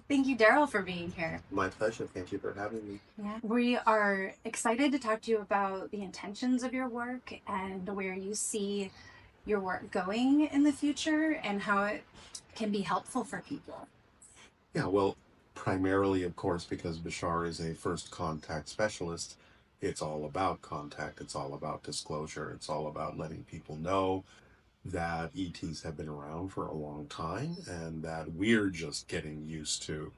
Thank you, Darryl, for being here. My pleasure. Thank you for having me. Yeah. We are excited to talk to you about the intentions of your work and where you see your work going in the future and how it can be helpful for people. Yeah, well, primarily, of course, because Bashar is a first contact specialist, it's all about contact. It's all about disclosure. It's all about letting people know that ETs have been around for a long time and that we're just getting used to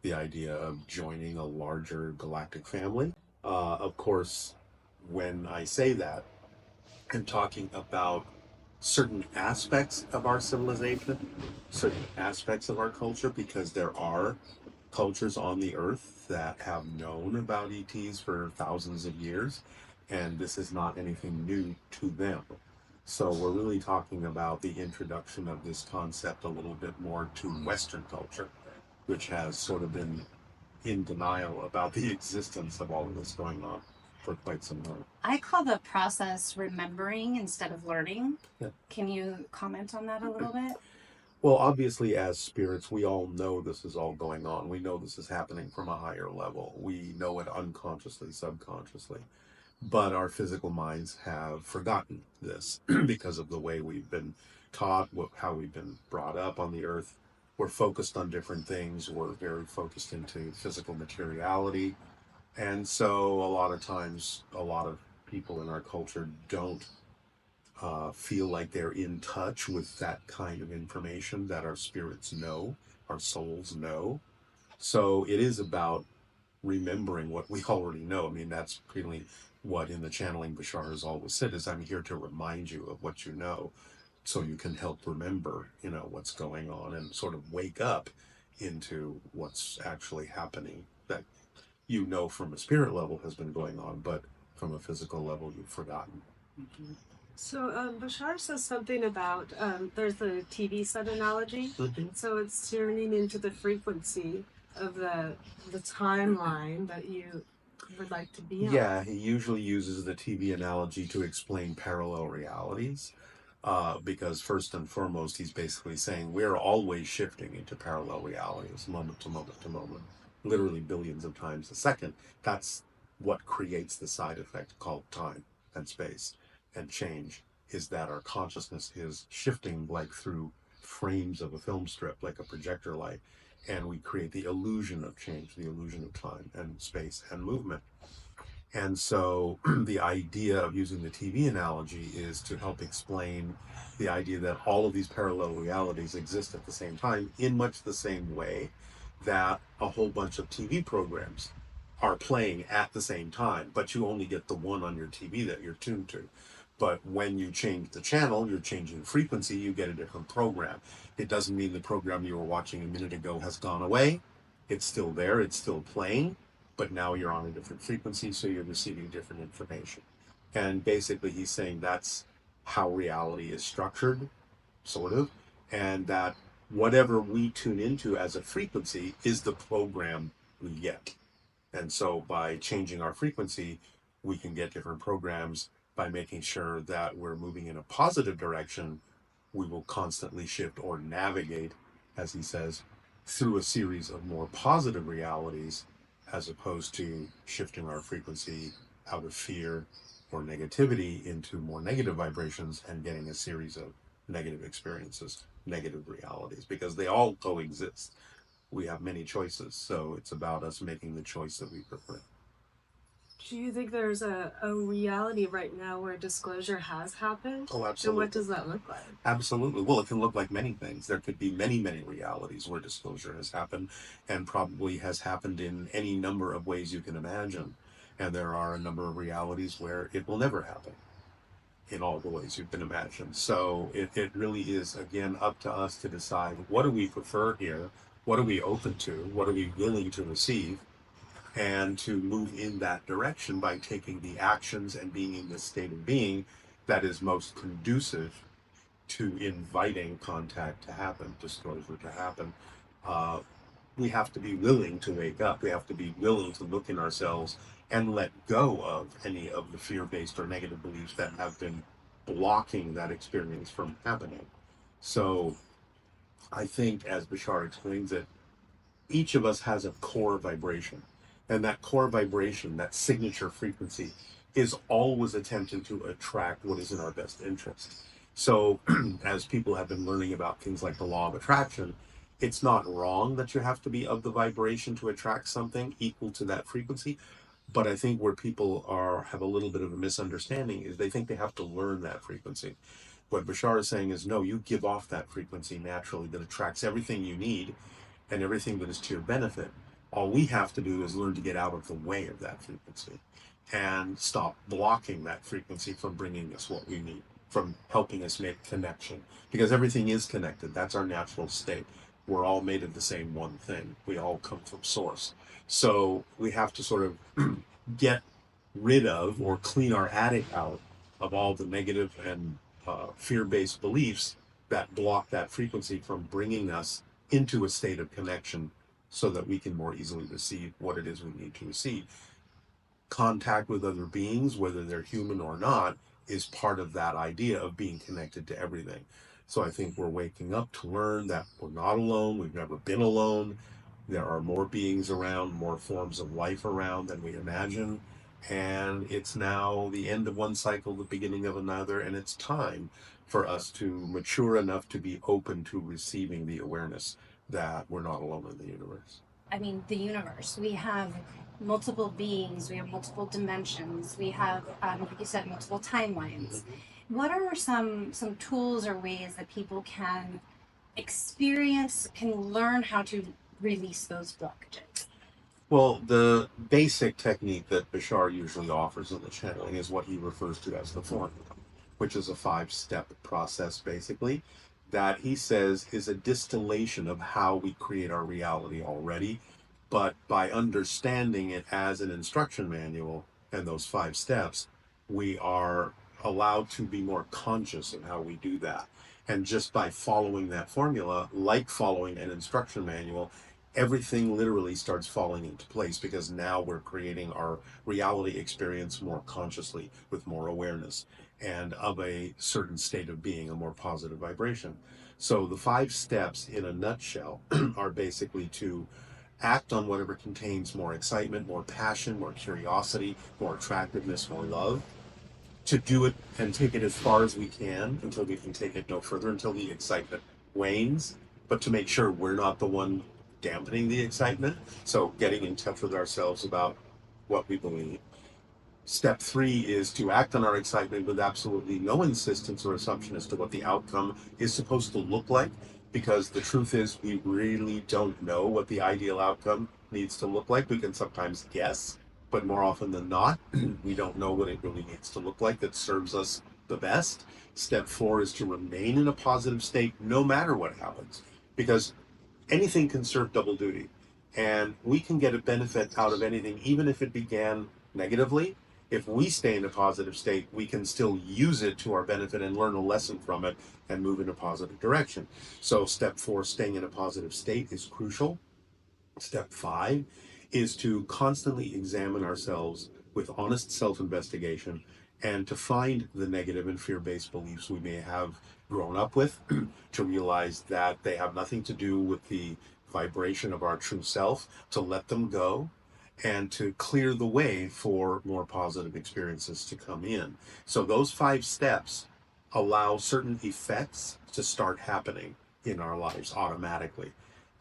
the idea of joining a larger galactic family. Of course, when I say that, I'm talking about certain aspects of our civilization, certain aspects of our culture, because there are cultures on the earth that have known about ETs for thousands of years, and this is not anything new to them. So we're really talking about the introduction of this concept a little bit more to Western culture, which has sort of been in denial about the existence of all of this going on for quite some time. I call the process remembering instead of learning. Yeah. Can you comment on that a little bit? Well, obviously, as spirits, we all know this is all going on. We know this is happening from a higher level. We know it unconsciously, subconsciously. But our physical minds have forgotten this because of the way we've been taught, how we've been brought up on the earth. We're focused on different things. We're very focused into physical materiality. And so, a lot of times, a lot of people in our culture don't feel like they're in touch with that kind of information that our spirits know, our souls know. So it is about remembering what we already know. I mean, that's really what in the channeling Bashar has always said is I'm here to remind you of what you know so you can help remember, what's going on and sort of wake up into what's actually happening that from a spirit level has been going on, but from a physical level you've forgotten. So Bashar says something about there's the TV set analogy. Mm-hmm. So it's tuning into the frequency of the timeline that you would like to be on. Yeah, he usually uses the TV analogy to explain parallel realities. Because first and foremost, he's basically saying we're always shifting into parallel realities, moment to moment to moment, literally billions of times a second. That's what creates the side effect called time and space and change, is that our consciousness is shifting like through frames of a film strip, like a projector light, and we create the illusion of change, the illusion of time and space and movement. And so the idea of using the TV analogy is to help explain the idea that all of these parallel realities exist at the same time in much the same way that a whole bunch of TV programs are playing at the same time, but you only get the one on your TV that you're tuned to. But when you change the channel, you're changing frequency, you get a different program. It doesn't mean the program you were watching a minute ago has gone away. It's still there, it's still playing, but now you're on a different frequency, so you're receiving different information. And basically, he's saying that's how reality is structured, sort of, and that whatever we tune into as a frequency is the program we get. And so by changing our frequency, we can get different programs. By making sure that we're moving in a positive direction, we will constantly shift or navigate, as he says, through a series of more positive realities, as opposed to shifting our frequency out of fear or negativity into more negative vibrations and getting a series of negative experiences, negative realities, because they all coexist. We have many choices, so it's about us making the choice that we prefer. Do you think there's a reality right now where disclosure has happened? Oh, absolutely. And what does that look like? Absolutely. Well, it can look like many things. There could be many, many realities where disclosure has happened and probably has happened in any number of ways you can imagine. And there are a number of realities where it will never happen in all the ways you can imagine. So it really is, again, up to us to decide what do we prefer here? What are we open to? What are we willing to receive? And to move in that direction by taking the actions and being in the state of being that is most conducive to inviting contact to happen, disclosure to happen. Uh, we have to be willing to wake up. We have to be willing to look in ourselves and let go of any of the fear-based or negative beliefs that have been blocking that experience from happening. So I think, as Bashar explains it, each of us has a core vibration. And that core vibration, that signature frequency, is always attempting to attract what is in our best interest. So, as people have been learning about things like the law of attraction, it's not wrong that you have to be of the vibration to attract something equal to that frequency. But I think where people have a little bit of a misunderstanding is they think they have to learn that frequency. What Bashar is saying is no, you give off that frequency naturally that attracts everything you need and everything that is to your benefit. All we have to do is learn to get out of the way of that frequency and stop blocking that frequency from bringing us what we need, from helping us make connection. Because everything is connected. That's our natural state. We're all made of the same one thing. We all come from source. So we have to sort of get rid of or clean our attic out of all the negative and fear-based beliefs that block that frequency from bringing us into a state of connection so that we can more easily receive what it is we need to receive. Contact with other beings, whether they're human or not, is part of that idea of being connected to everything. So I think we're waking up to learn that we're not alone. We've never been alone. There are more beings around, more forms of life around than we imagine. And it's now the end of one cycle, the beginning of another, and it's time for us to mature enough to be open to receiving the awareness that we're not alone in the universe. I mean, the universe. We have multiple beings, we have multiple dimensions, we have, like you said, multiple timelines. What are some tools or ways that people can experience, can learn how to release those blockages? Well, the basic technique that Bashar usually offers in the channeling is what he refers to as the formula, which is a 5-step process, basically, that he says is a distillation of how we create our reality already. But by understanding it as an instruction manual and those 5 steps, we are allowed to be more conscious of how we do that. And just by following that formula, like following an instruction manual, everything literally starts falling into place because now we're creating our reality experience more consciously with more awareness and of a certain state of being, a more positive vibration. So the 5 steps in a nutshell are basically to act on whatever contains more excitement, more passion, more curiosity, more attractiveness, more love, to do it and take it as far as we can until we can take it no further, until the excitement wanes, but to make sure we're not the one dampening the excitement. So getting in touch with ourselves about what we believe. Step 3 is to act on our excitement with absolutely no insistence or assumption as to what the outcome is supposed to look like, because the truth is we really don't know what the ideal outcome needs to look like. We can sometimes guess, but more often than not, we don't know what it really needs to look like that serves us the best. Step 4 is to remain in a positive state no matter what happens, because anything can serve double duty. And we can get a benefit out of anything, even if it began negatively. If we stay in a positive state, we can still use it to our benefit and learn a lesson from it and move in a positive direction. So, step 4, staying in a positive state, is crucial. Step 5 is to constantly examine ourselves with honest self investigation and to find the negative and fear based beliefs we may have grown up with, to realize that they have nothing to do with the vibration of our true self, to let them go and to clear the way for more positive experiences to come in. So, those 5 steps allow certain effects to start happening in our lives automatically.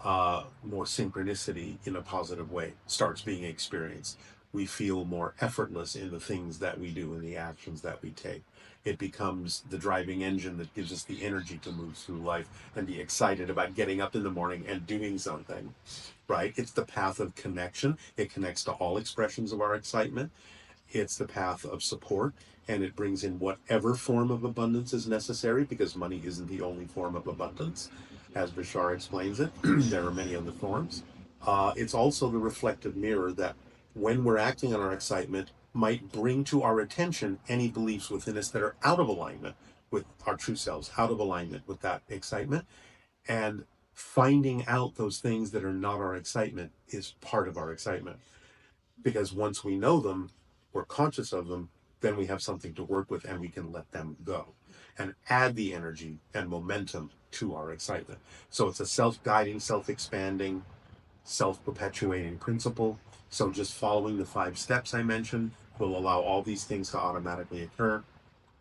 More synchronicity in a positive way starts being experienced. We feel more effortless in the things that we do and the actions that we take. It becomes the driving engine that gives us the energy to move through life and be excited about getting up in the morning and doing something, right? It's the path of connection. It connects to all expressions of our excitement. It's the path of support, and it brings in whatever form of abundance is necessary, because money isn't the only form of abundance. As Bashar explains it, there are many other forms. It's also the reflective mirror that, when we're acting on our excitement, might bring to our attention any beliefs within us that are out of alignment with our true selves, out of alignment with that excitement. And finding out those things that are not our excitement is part of our excitement, because once we know them, we're conscious of them, then we have something to work with and we can let them go and add the energy and momentum to our excitement. So it's a self-guiding, self-expanding self-perpetuating principle. So just following the 5 steps I mentioned will allow all these things to automatically occur.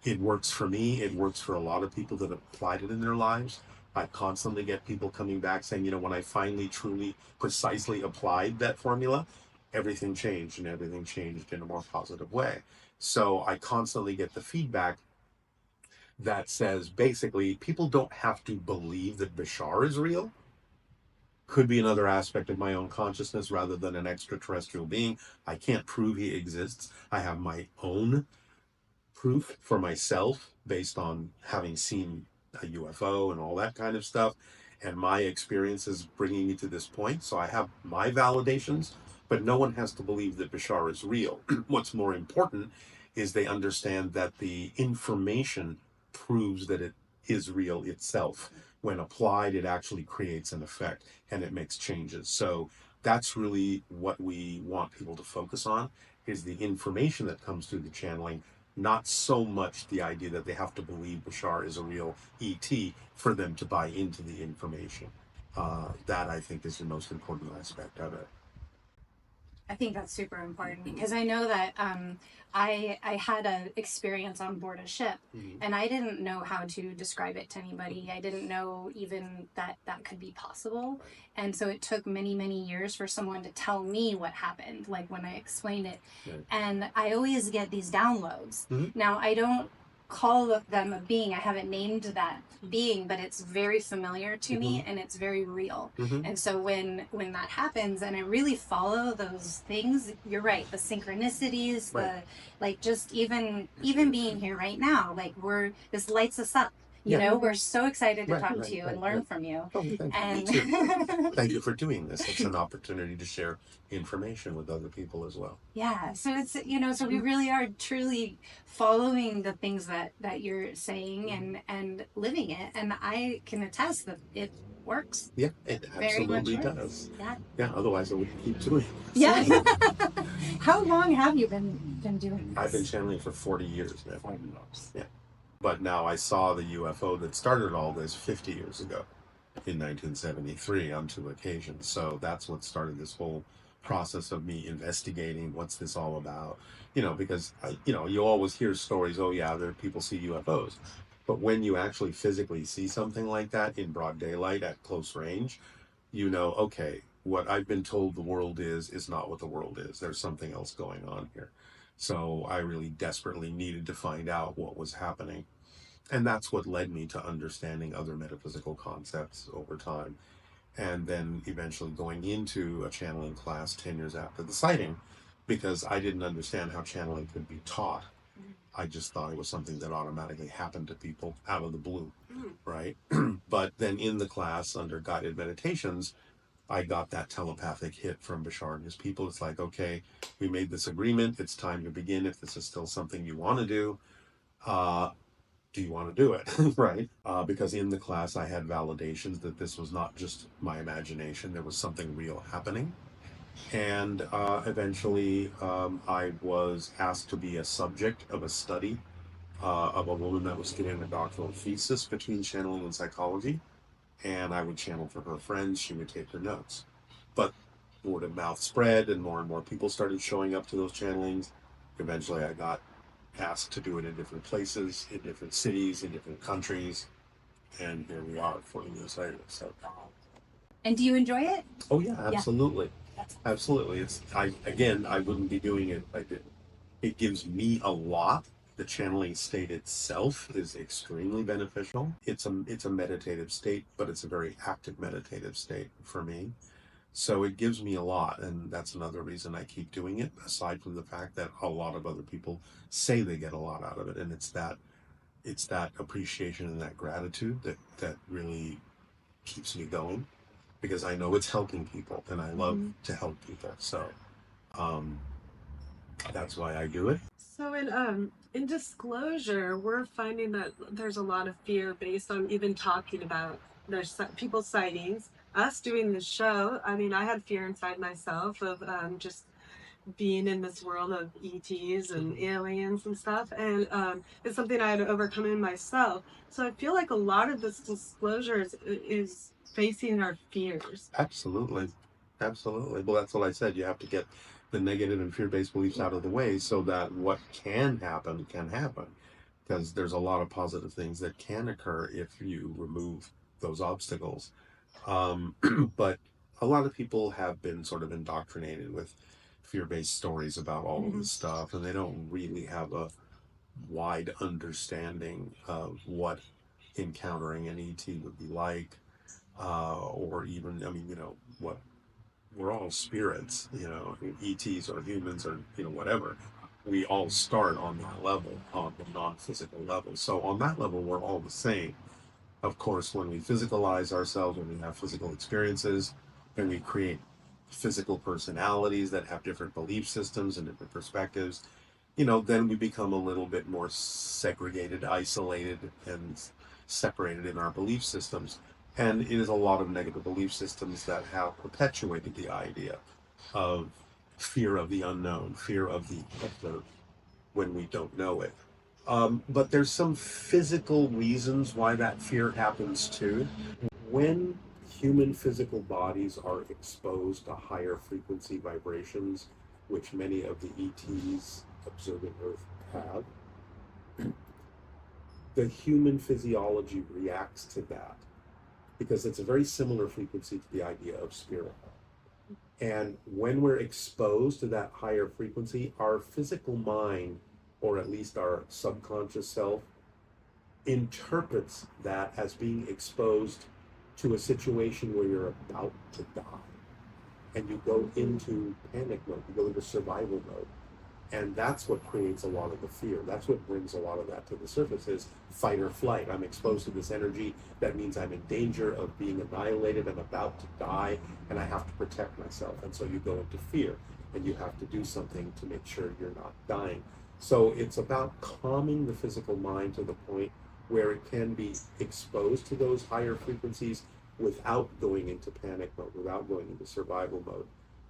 It works for me. It works for a lot of people that have applied it in their lives. I constantly get people coming back saying, when I finally truly precisely applied that formula, everything changed, and everything changed in a more positive way. So I constantly get the feedback that says basically people don't have to believe that Bashar is real. Could be another aspect of my own consciousness rather than an extraterrestrial being. I can't prove he exists. I have my own proof for myself based on having seen a UFO and all that kind of stuff, and my experiences bringing me to this point. So I have my validations, but no one has to believe that Bashar is real. What's more important is they understand that the information proves that it is real itself. When applied, it actually creates an effect and it makes changes. So that's really what we want people to focus on, is the information that comes through the channeling, not so much the idea that they have to believe Bashar is a real ET for them to buy into the information. That, I think, is the most important aspect of it. I think that's super important because I know that I had an experience on board a ship, and I didn't know how to describe it to anybody. I didn't know even that that could be possible, and so it took many, many years for someone to tell me what happened, like when I explained it. Right. And I always get these downloads. Mhm. Now I don't call them a being. I haven't named that being, but it's very familiar to me and it's very real. And so when that happens and I really follow those things, you're right, the synchronicities, Right. the like, just even being here right now, like this lights us up. You Yeah. know, we're so excited to Right, talk right, to you right, and learn right. from you. Oh, thank you. And Me too. Thank you for doing this. It's an opportunity to share information with other people as well. yeah, so it's, so we really are truly following the things that you're saying and living it, and I can attest that it works. Yeah, it Very much absolutely works. does. Yeah. Yeah, otherwise I wouldn't keep doing it. Yeah. How long have you been doing this? I've been channeling for 40 years now. 40 years. Yeah. But now I saw the UFO that started all this 50 years ago in 1973 on 2 occasions. So that's what started this whole process of me investigating what's this all about. Because, you always hear stories, oh yeah, there people see UFOs. But when you actually physically see something like that in broad daylight at close range, okay, what I've been told the world is not what the world is. There's something else going on here. So I really desperately needed to find out what was happening. And that's what led me to understanding other metaphysical concepts over time. And then eventually going into a channeling class 10 years after the sighting, because I didn't understand how channeling could be taught. I just thought it was something that automatically happened to people out of the blue, right? But then in the class under guided meditations, I got that telepathic hit from Bashar and his people. It's like, okay, we made this agreement. It's time to begin. If this is still something you want to do you want to do it? Right? Because in the class, I had validations that this was not just my imagination. There was something real happening. And eventually, I was asked to be a subject of a study of a woman that was getting a doctoral thesis between channeling and psychology. And I would channel for her friends. She would take her notes. But word of mouth spread, and more people started showing up to those channelings. Eventually, I got asked to do it in different places, in different cities, in different countries, and here we are 40 years later. So, And do you enjoy it? oh yeah, absolutely, Yeah. absolutely. I wouldn't be doing it if I didn't. It gives me a lot. The channeling state itself is extremely beneficial. It's a meditative state, but it's a very active meditative state for me. So it gives me a lot, and that's another reason I keep doing it, aside from the fact that a lot of other people say they get a lot out of it, and it's that appreciation and that gratitude that really keeps me going, because I know it's helping people, and I love to help people. So that's why I do it. So in disclosure, we're finding that there's a lot of fear based on even talking about there's people's sightings. Us doing this show, I mean, I had fear inside myself of just being in this world of ETs and aliens and stuff, and it's something I had to overcome in myself. So I feel like a lot of this disclosure is facing our fears. Absolutely. Absolutely. Well, that's what I said. You have to get the negative and fear-based beliefs out of the way so that what can happen can happen. Because there's a lot of positive things that can occur if you remove those obstacles. Um, but a lot of people have been sort of indoctrinated with fear-based stories about all of this stuff, and they don't really have a wide understanding of what encountering an ET would be like, or even, I mean, what we're all spirits, ETs or humans or, whatever. We all start on that level, on the non physical level. So, on that level, we're all the same. Of course, when we physicalize ourselves, when we have physical experiences, and we create physical personalities that have different belief systems and different perspectives, then we become a little bit more segregated, isolated, and separated in our belief systems. And it is a lot of negative belief systems that have perpetuated the idea of fear of the unknown, fear of the when we don't know it. But there's some physical reasons why that fear happens too. When human physical bodies are exposed to higher frequency vibrations, which many of the ETs observing Earth have, the human physiology reacts to that because it's a very similar frequency to the idea of spirit. And when we're exposed to that higher frequency, our physical mind, or at least our subconscious self, interprets that as being exposed to a situation where you're about to die. And you go into panic mode, you go into survival mode. And that's what creates a lot of the fear. That's what brings a lot of that to the surface is fight or flight. I'm exposed to this energy. That means I'm in danger of being annihilated. I'm about to die, and I have to protect myself. And so you go into fear, and you have to do something to make sure you're not dying. So it's about calming the physical mind to the point where it can be exposed to those higher frequencies without going into panic mode, without going into survival mode,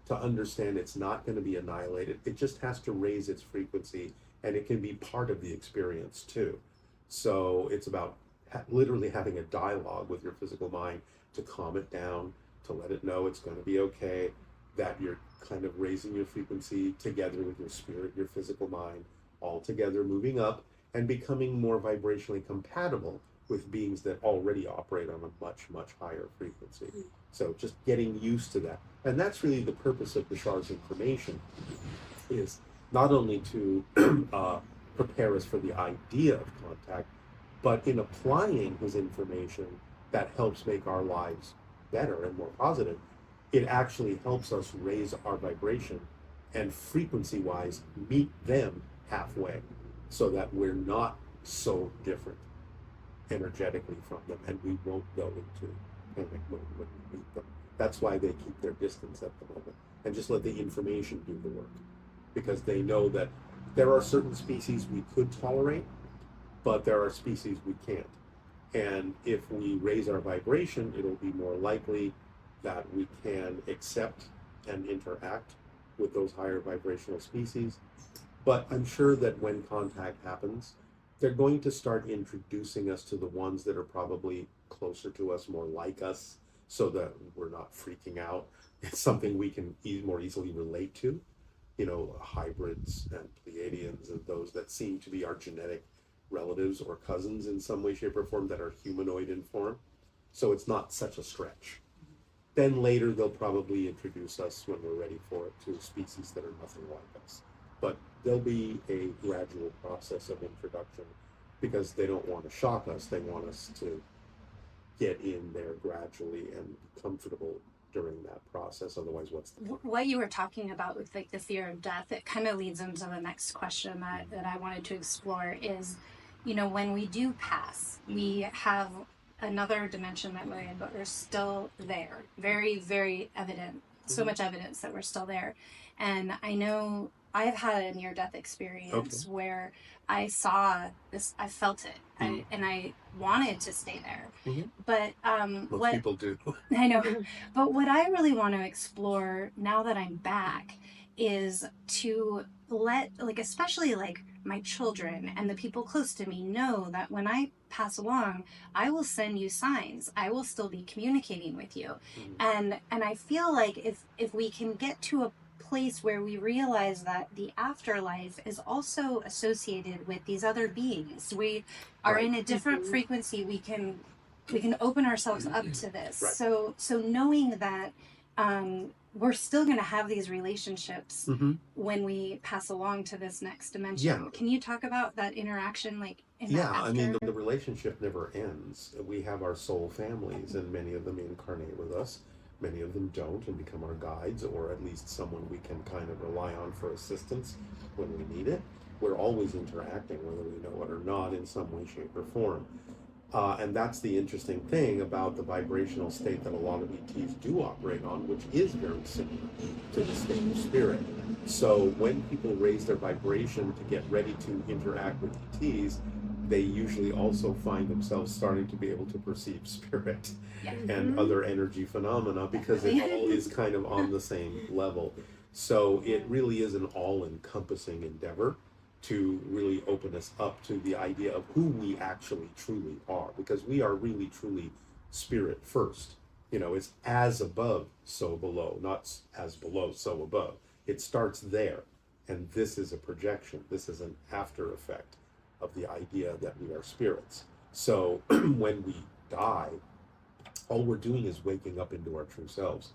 to understand it's not going to be annihilated. It just has to raise its frequency, and it can be part of the experience too. So it's about literally having a dialogue with your physical mind to calm it down, to let it know it's going to be okay, that you're kind of raising your frequency together with your spirit, your physical mind, all together moving up and becoming more vibrationally compatible with beings that already operate on a much, much higher frequency. So just getting used to that. And that's really the purpose of Bashar's information, is not only to prepare us for the idea of contact, but in applying his information that helps make our lives better and more positive, it actually helps us raise our vibration and frequency-wise meet them halfway so that we're not so different energetically from them, and we won't go into panic mode when we meet them. That's why they keep their distance at the moment and just let the information do the work, because they know that there are certain species we could tolerate, but there are species we can't. And if we raise our vibration, it'll be more likely that we can accept and interact with those higher vibrational species. But I'm sure that when contact happens, they're going to start introducing us to the ones that are probably closer to us, more like us, so that we're not freaking out. It's something we can more easily relate to, hybrids and Pleiadians and those that seem to be our genetic relatives or cousins in some way, shape, or form that are humanoid in form. So it's not such a stretch. Then later they'll probably introduce us, when we're ready for it, to species that are nothing like us. But there'll be a gradual process of introduction because they don't want to shock us. They want us to get in there gradually and be comfortable during that process. Otherwise, what you were talking about with like the fear of death, it kind of leads into the next question that I wanted to explore is, when we do pass, we have another dimension that we're in, but we're still there. Very, very evident. So much evidence that we're still there. And I know I've had a near-death experience where I saw this, I felt it, and I wanted to stay there. But most people do. I know. But what I really want to explore now that I'm back is to let, especially my children and the people close to me know that when I pass along, I will send you signs. I will still be communicating with you. And I feel like if we can get to a place where we realize that the afterlife is also associated with these other beings, we are Right. in a different frequency, we can open ourselves up to this. Right. So knowing that we're still going to have these relationships when we pass along to this next dimension. Yeah. Can you talk about that interaction, like in that Yeah, after? I mean, the relationship never ends. We have our soul families, and many of them incarnate with us. Many of them don't and become our guides, or at least someone we can kind of rely on for assistance when we need it. We're always interacting, whether we know it or not, in some way, shape, or form. And that's the interesting thing about the vibrational state that a lot of ETs do operate on, which is very similar to the state of spirit. So when people raise their vibration to get ready to interact with ETs, they usually also find themselves starting to be able to perceive spirit and other energy phenomena, because it all is kind of on the same level. So it really is an all-encompassing endeavor to really open us up to the idea of who we actually truly are, because we are really truly spirit first. You know, it's as above, so below, not as below, so above. It starts there, and this is a projection. This is an after effect of the idea that we are spirits. So when we die, all we're doing is waking up into our true selves.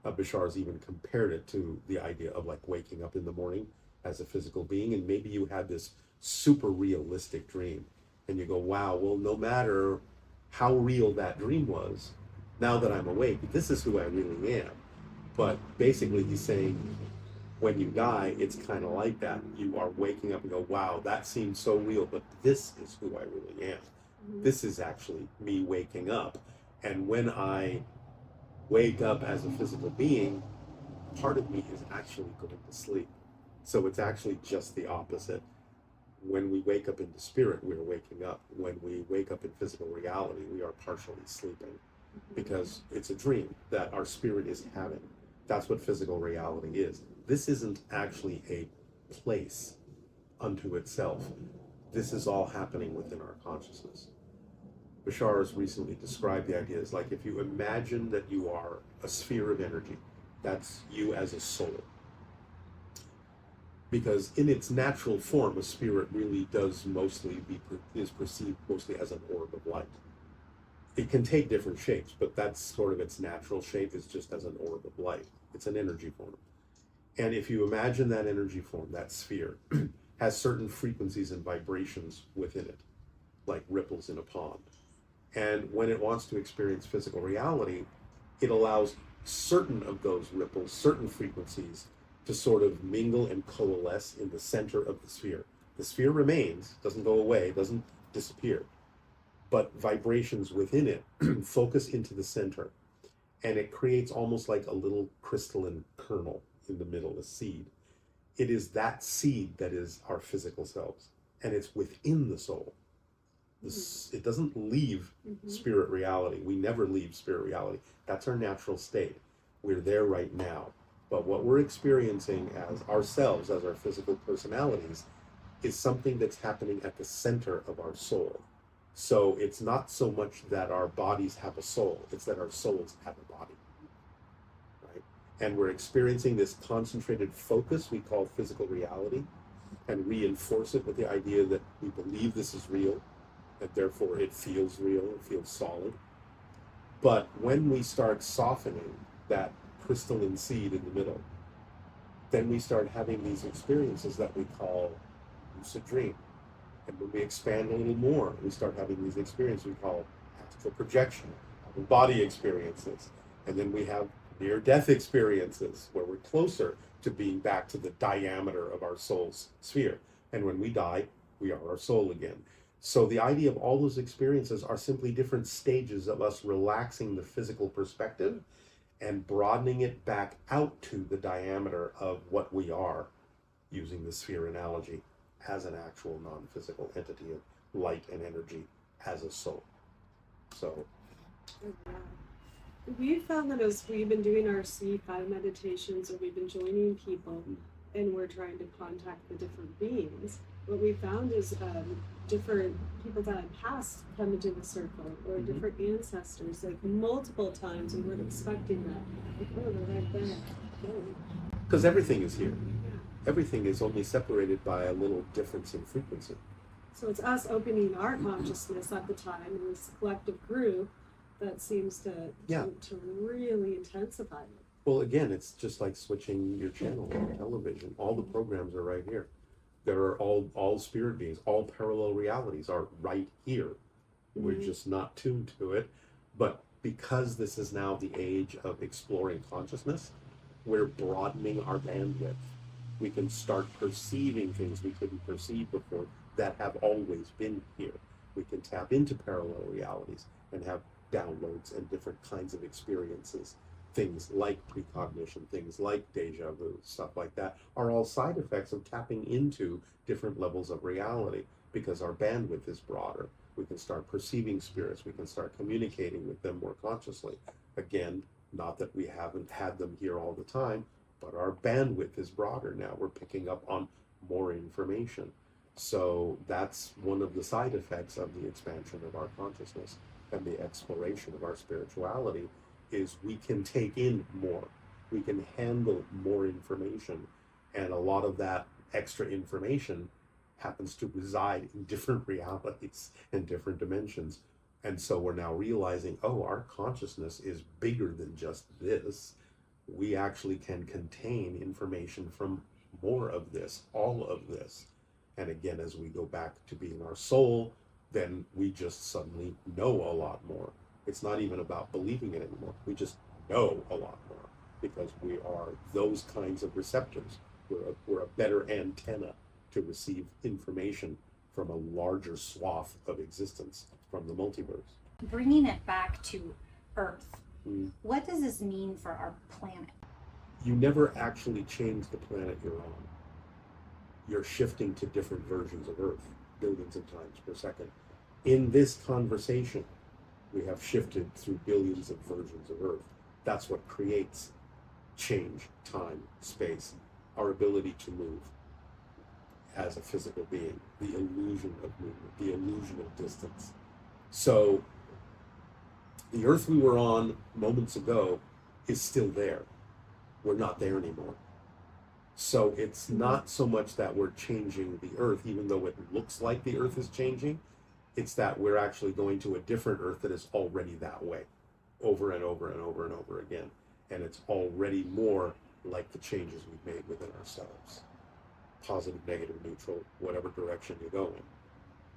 Bashar's even compared it to the idea of like waking up in the morning as a physical being, and maybe you had this super realistic dream and you go, wow, well, no matter how real that dream was, now that I'm awake, this is who I really am. But basically he's saying, when you die, it's kind of like that. You are waking up and go, wow, that seems so real, but this is who I really am. This is actually me waking up. And when I wake up as a physical being, part of me is actually going to sleep. So it's actually just the opposite. When we wake up into spirit, we are waking up. When we wake up in physical reality, we are partially sleeping, because it's a dream that our spirit is having. That's what physical reality is. This isn't actually a place unto itself. This is all happening within our consciousness. Bashar has recently described the idea as like, if you imagine that you are a sphere of energy, that's you as a soul. Because in its natural form, a spirit really does is perceived mostly as an orb of light. It can take different shapes, but that's sort of its natural shape, is just as an orb of light. It's an energy form. And if you imagine that energy form, that sphere, has certain frequencies and vibrations within it, like ripples in a pond. And when it wants to experience physical reality, it allows certain of those ripples, certain frequencies, to sort of mingle and coalesce in the center of the sphere. The sphere remains, doesn't go away, doesn't disappear, but vibrations within it focus into the center, and it creates almost like a little crystalline kernel in the middle, a seed. It is that seed that is our physical selves, and it's within the soul. It doesn't leave spirit reality. We never leave spirit reality. That's our natural state. We're there right now. But what we're experiencing as ourselves, as our physical personalities, is something that's happening at the center of our soul. So it's not so much that our bodies have a soul, it's that our souls have a body, right? And we're experiencing this concentrated focus we call physical reality, and reinforce it with the idea that we believe this is real, and therefore it feels real, it feels solid. But when we start softening that crystalline seed in the middle, then we start having these experiences that we call lucid dream. And when we expand a little more, we start having these experiences we call astral projection, body experiences. And then we have near-death experiences where we're closer to being back to the diameter of our soul's sphere. And when we die, we are our soul again. So the idea of all those experiences are simply different stages of us relaxing the physical perspective and broadening it back out to the diameter of what we are, using the sphere analogy, as an actual non-physical entity of light and energy as a soul. So we found that as we've been doing our C5 meditations, or we've been joining people and we're trying to contact the different beings, what we found is different people that had passed come into the circle, or Mhm. different ancestors, like multiple times. We weren't expecting that. Like, oh, they're right there. Oh. Because everything is here. Yeah. Everything is only separated by a little difference in frequency. So it's us opening our consciousness at the time in this collective group that seems to really intensify it. Well, again, it's just like switching your channel on television. All the programs are right here. There are all spirit beings, all parallel realities are right here. We're just not tuned to it. But because this is now the age of exploring consciousness, we're broadening our bandwidth. We can start perceiving things we couldn't perceive before that have always been here. We can tap into parallel realities and have downloads and different kinds of experiences. Things like precognition, things like deja vu, stuff like that are all side effects of tapping into different levels of reality because our bandwidth is broader. We can start perceiving spirits, we can start communicating with them more consciously. Again, not that we haven't had them here all the time, but our bandwidth is broader now. We're picking up on more information. So that's one of the side effects of the expansion of our consciousness and the exploration of our spirituality is we can take in more. We can handle more information. And a lot of that extra information happens to reside in different realities and different dimensions. And so we're now realizing, oh, our consciousness is bigger than just this. We actually can contain information from more of this, all of this. And again, as we go back to being our soul, then we just suddenly know a lot more. It's not even about believing it anymore. We just know a lot more because we are those kinds of receptors. We're a better antenna to receive information from a larger swath of existence from the multiverse. Bringing it back to Earth, Mm. what does this mean for our planet? You never actually change the planet you're on. You're shifting to different versions of Earth, billions of times per second. In this conversation, we have shifted through billions of versions of Earth. That's what creates change, time, space, our ability to move as a physical being, the illusion of movement, the illusion of distance. So the Earth we were on moments ago is still there. We're not there anymore. So it's not so much that we're changing the Earth, even though it looks like the Earth is changing. It's that we're actually going to a different Earth that is already that way, over and over and over and over again. And it's already more like the changes we've made within ourselves. Positive, negative, neutral, whatever direction you go in.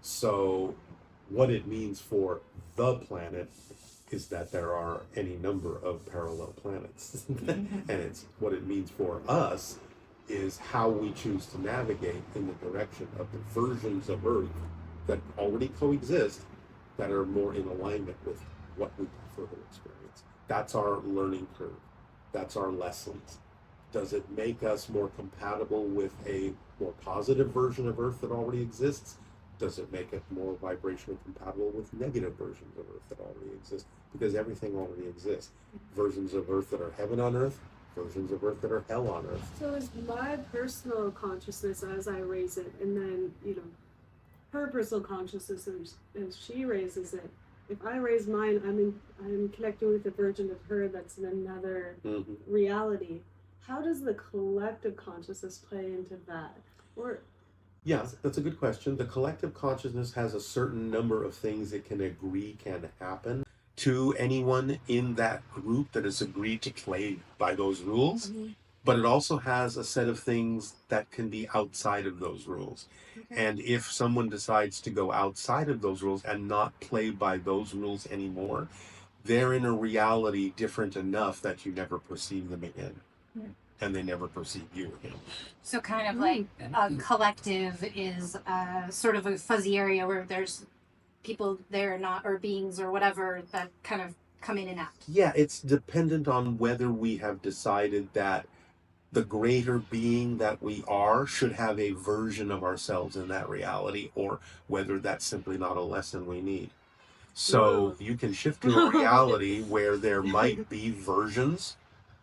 So what it means for the planet is that there are any number of parallel planets. And it's what it means for us is how we choose to navigate in the direction of the versions of Earth that already coexist that are more in alignment with what we prefer to experience. That's our learning curve. That's our lessons. Does it make us more compatible with a more positive version of Earth that already exists? Does it make it more vibrationally compatible with negative versions of Earth that already exist? Because everything already exists. Versions of Earth that are heaven on Earth, versions of Earth that are hell on Earth. So is my personal consciousness as I raise it, and then, her personal consciousness as she raises it. If I raise mine, I'm connecting with a version of her that's in another reality. How does the collective consciousness play into that? Or yeah, that's a good question. The collective consciousness has a certain number of things it can agree can happen to anyone in that group that has agreed to play by those rules. But it also has a set of things that can be outside of those rules. Okay. And if someone decides to go outside of those rules and not play by those rules anymore, they're in a reality different enough that you never perceive them again. And they never perceive you again. So kind of like a collective is sort of a fuzzy area where there's people there not, or beings or whatever that kind of come in and out. Yeah, it's dependent on whether we have decided that the greater being that we are should have a version of ourselves in that reality, or whether that's simply not a lesson we need. So you can shift to a reality where there might be versions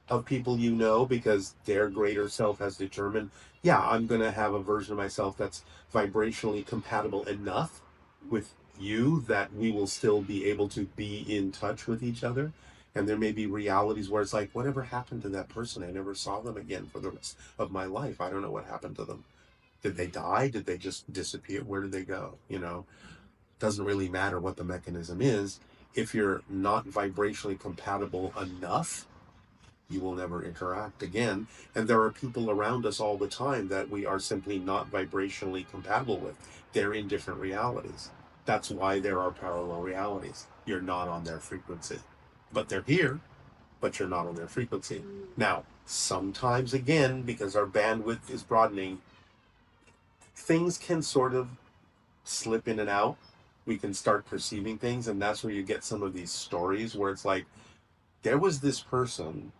of people you know because their greater self has determined, yeah, I'm going to have a version of myself that's vibrationally compatible enough with you that we will still be able to be in touch with each other. And there may be realities where it's like, whatever happened to that person? I never saw them again for the rest of my life. I don't know what happened to them. Did they die? Did they just disappear? Where did they go? You know, doesn't really matter what the mechanism is. If you're not vibrationally compatible enough, you will never interact again. And there are people around us all the time that we are simply not vibrationally compatible with. They're in different realities. That's why there are parallel realities. You're not on their frequency. But they're here, but you're not on their frequency. Now, sometimes again, because our bandwidth is broadening, things can sort of slip in and out. We can start perceiving things, and that's where you get some of these stories where it's like, there was this person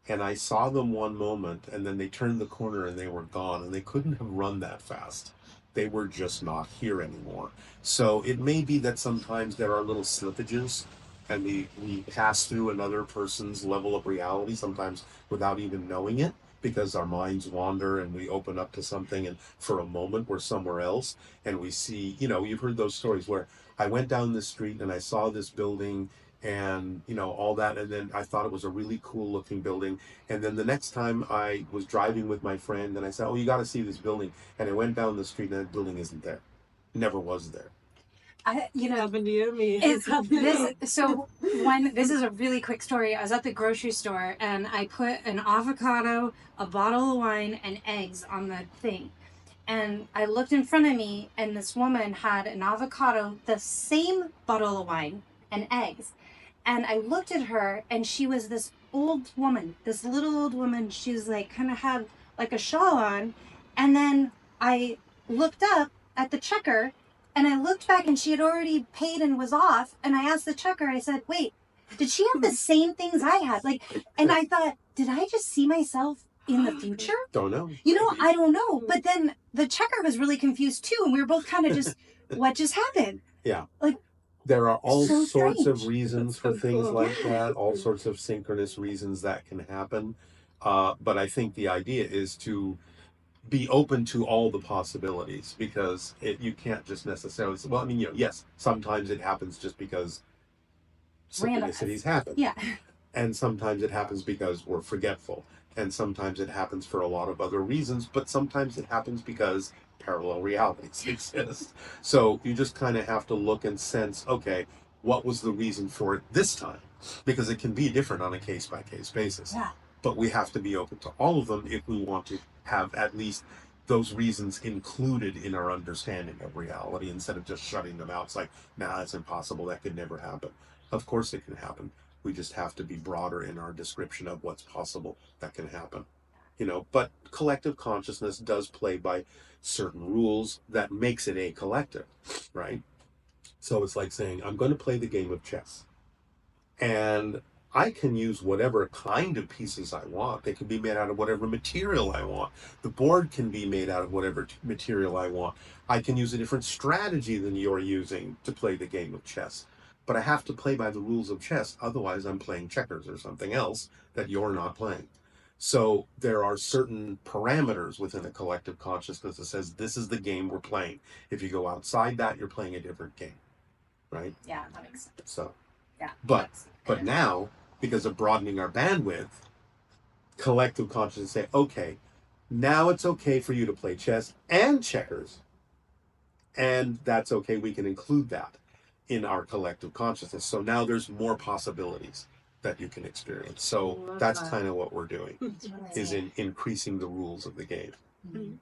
and I saw them one moment and then they turned the corner and they were gone, and they couldn't have run that fast. They were just not here anymore. So it may be that sometimes there are little slippages and we pass through another person's level of reality, sometimes without even knowing it, because our minds wander and we open up to something, and for a moment we're somewhere else and we see, you know, you've heard those stories where I went down the street and I saw this building and, you know, all that, and then I thought it was a really cool looking building, and then the next time I was driving with my friend and I said, oh, you got to see this building, and I went down the street and that building isn't there. Never was there. You know, Happened to you, me. it's this. So this is a really quick story. I was at the grocery store and I put an avocado, a bottle of wine, and eggs on the thing. And I looked in front of me, and this woman had an avocado, the same bottle of wine, and eggs. And I looked at her, and she was this old woman, this little old woman. She was like, kind of had like a shawl on. And then I looked up at the checker, and I looked back, and she had already paid and was off. And I asked the checker, I said, wait, did she have the same things I had? Like, and I thought, did I just see myself in the future? Don't know. You know, I don't know. But then the checker was really confused too, and we were both kind of just, what just happened? Yeah. Like, there are all so sorts of strange. reasons for things like that, all sorts of synchronous reasons that can happen. But I think the idea is to be open to all the possibilities, because you can't just necessarily, well, I mean, you know, yes, sometimes it happens just because synchronicities happen. Yeah. And sometimes it happens because we're forgetful. And sometimes it happens for a lot of other reasons, but sometimes it happens because parallel realities exist. So you just kind of have to look and sense, okay, what was the reason for it this time? Because it can be different on a case-by-case basis. Yeah. But we have to be open to all of them if we want to have at least those reasons included in our understanding of reality, instead of just shutting them out. It's like, nah, that's impossible. That could never happen. Of course it can happen. We just have to be broader in our description of what's possible that can happen. You know, but collective consciousness does play by certain rules that makes it a collective, right? So it's like saying, I'm going to play the game of chess. And I can use whatever kind of pieces I want. They can be made out of whatever material I want. The board can be made out of whatever material I want. I can use a different strategy than you're using to play the game of chess. But I have to play by the rules of chess. Otherwise, I'm playing checkers or something else that you're not playing. So there are certain parameters within a collective consciousness that says, this is the game we're playing. If you go outside that, you're playing a different game, right? Yeah, that makes sense. So, yeah. But now, because of broadening our bandwidth, collective consciousness say, okay, now it's okay for you to play chess and checkers. And that's okay. We can include that in our collective consciousness. So now there's more possibilities that you can experience. So that's kind of what we're doing, is in increasing the rules of the game. Mm-hmm.